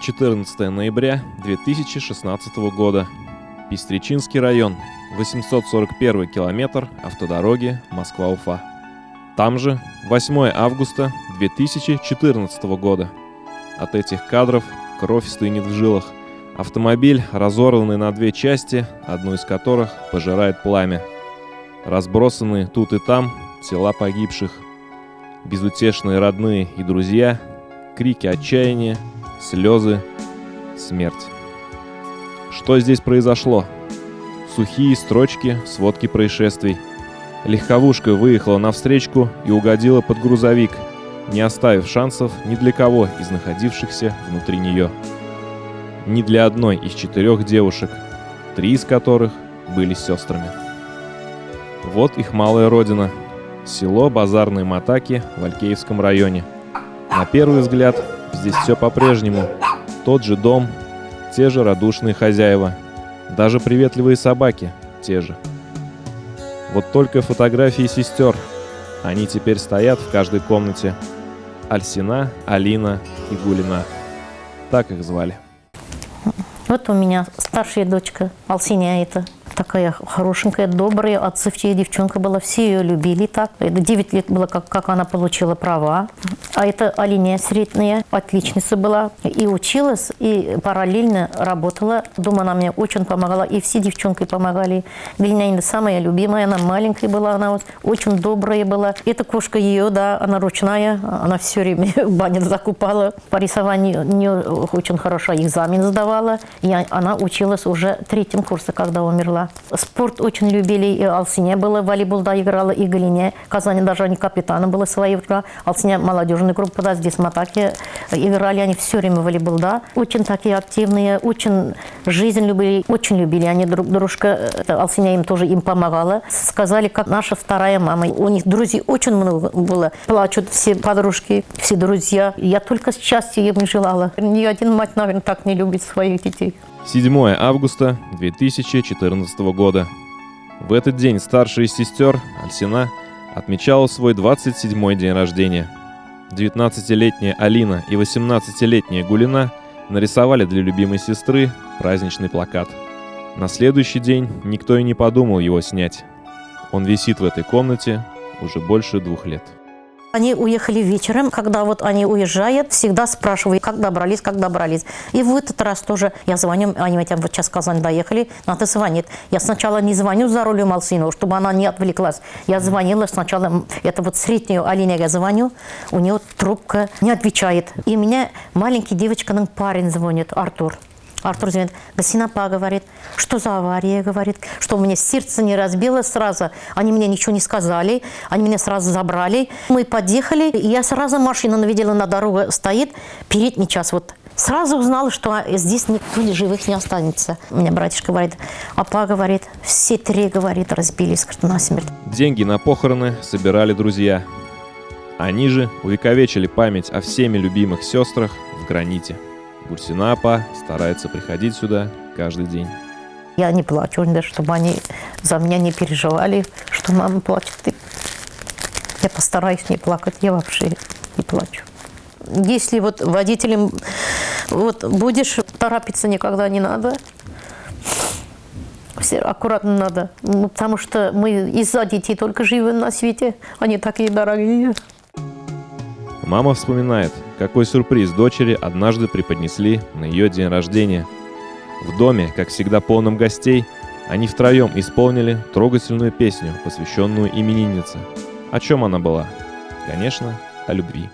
14 ноября 2016 года. Пестричинский район, 841 километр автодороги Москва-Уфа. Там же 8 августа 2014 года. От этих кадров кровь стынет в жилах. Автомобиль, разорванный на две части, одну из которых пожирает пламя. Разбросанные тут и там тела погибших. Безутешные родные и друзья, крики отчаяния, слезы, смерть. Что здесь произошло? Сухие строчки сводки происшествий. Легковушка выехала навстречку и угодила под грузовик, не оставив шансов ни для кого из находившихся внутри нее. Ни для одной из 4 девушек, 3 из которых были сестрами. Вот их малая родина. Село Базарные Матаки в Алькеевском районе. На первый взгляд, здесь все по-прежнему. Тот же дом, те же радушные хозяева. Даже приветливые собаки те же. Вот только фотографии сестер. Они теперь стоят в каждой комнате. Альсина, Алина и Гулина. Так их звали. Вот у меня старшая дочка Алсиня, это такая хорошенькая, добрая, отзывчивая девчонка была, все ее любили так. Это 9 лет было, как она получила права. А это Алиня средняя, отличница была. И училась, и параллельно работала. Дома она мне очень помогала, и все девчонки помогали. Глиняна самая любимая, она маленькая была, она вот очень добрая была. Эта кошка ее, да, она ручная, она все время в бане закупала. По рисованию у нее очень хорошо экзамен сдавала. И она училась уже 3-м курсе, когда умерла. Спорт очень любили, и Алсиня была, волейболда играла, и Галине. В Казани даже они капитаном были свои. Алсиня молодежная группа, да, здесь в Матаке играли, они все время волейболда. Очень такие активные, очень жизнь любили, очень любили. Они дружка, Алсиня им тоже им помогала. Сказали, как наша вторая мама. У них друзей очень много было. Плачут все подружки, все друзья. Я только счастья им желала. Ни один мать, наверное, так не любит своих детей. 7 августа 2014 года. В этот день старшая из сестер, Альсина, отмечала свой 27-й день рождения. 19-летняя Алина и 18-летняя Гулина нарисовали для любимой сестры праздничный плакат. На следующий день никто и не подумал его снять. Он висит в этой комнате уже больше 2 лет. Они уехали вечером, когда вот они уезжают, всегда спрашивают, как добрались, как добрались. И в этот раз тоже я звоню, они вот сейчас в Казань доехали, надо звонить. Я сначала не звоню за рулем Алсину, чтобы она не отвлеклась. Я звонила сначала, это вот среднюю Алине я звоню, у нее трубка не отвечает. И мне маленький девочка, парень звонит, Артур. Артур звонит, Гасина говорит, что за авария, говорит, что у меня сердце не разбилось сразу. Они мне ничего не сказали, они меня сразу забрали. Мы подъехали, и я сразу машину увидела, на дороге стоит, передний час вот. Сразу узнала, что здесь никто живых не останется. У меня братишка говорит, апа говорит, все 3, говорит, разбились насмерть. Деньги на похороны собирали друзья. Они же увековечили память о всеми любимых сестрах в граните. Гульсина апа старается приходить сюда каждый день. Я не плачу, да, чтобы они за меня не переживали, что мама плачет. Я постараюсь не плакать, я вообще не плачу. Если вот водителем вот будешь, торопиться никогда не надо. Все аккуратно надо, потому что мы из-за детей только живем на свете, они такие дорогие. Мама вспоминает, какой сюрприз дочери однажды преподнесли на ее день рождения. В доме, как всегда полном гостей, они втроем исполнили трогательную песню, посвященную имениннице. О чем она была? Конечно, о любви.